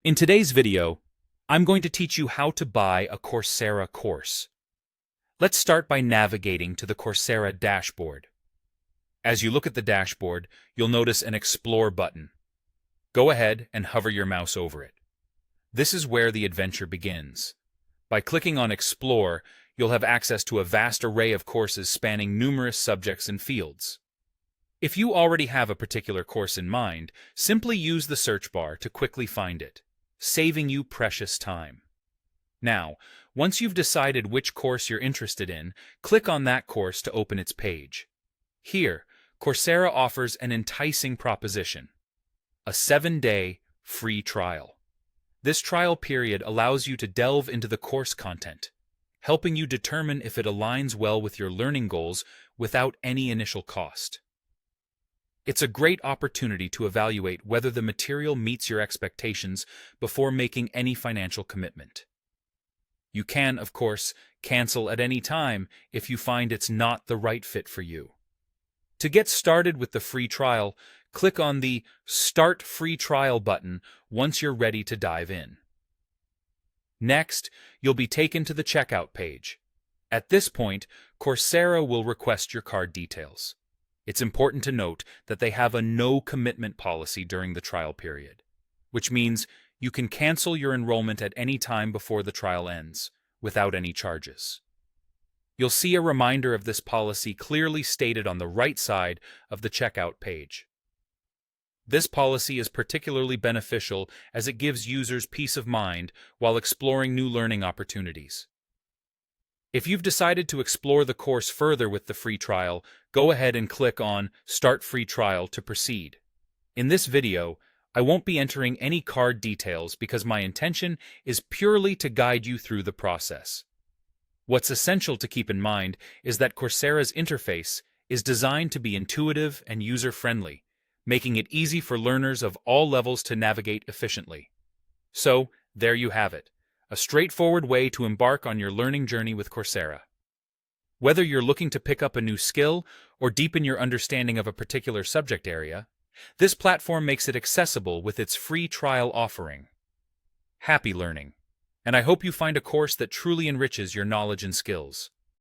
In today's video, I'm going to teach you how to buy a Coursera course. Let's start by navigating to the Coursera dashboard. As you look at the dashboard, you'll notice an Explore button. Go ahead and hover your mouse over it. This is where the adventure begins. By clicking on Explore, you'll have access to a vast array of courses spanning numerous subjects and fields. If you already have a particular course in mind, simply use the search bar to quickly find it, saving you precious time. Now, once you've decided which course you're interested in, click on that course to open its page. Here, Coursera offers an enticing proposition: a 7-day free trial. This trial period allows you to delve into the course content, helping you determine if it aligns well with your learning goals without any initial cost. It's a great opportunity to evaluate whether the material meets your expectations before making any financial commitment. You can, of course, cancel at any time if you find it's not the right fit for you. To get started with the free trial, click on the Start Free Trial button once you're ready to dive in. Next, you'll be taken to the checkout page. At this point, Coursera will request your card details. It's important to note that they have a no-commitment policy during the trial period, which means you can cancel your enrollment at any time before the trial ends, without any charges. You'll see a reminder of this policy clearly stated on the right side of the checkout page. This policy is particularly beneficial as it gives users peace of mind while exploring new learning opportunities. If you've decided to explore the course further with the free trial, go ahead and click on Start Free Trial to proceed. In this video, I won't be entering any card details because my intention is purely to guide you through the process. What's essential to keep in mind is that Coursera's interface is designed to be intuitive and user-friendly, making it easy for learners of all levels to navigate efficiently. So, there you have it, a straightforward way to embark on your learning journey with Coursera. Whether you're looking to pick up a new skill or deepen your understanding of a particular subject area, this platform makes it accessible with its free trial offering. Happy learning, and I hope you find a course that truly enriches your knowledge and skills.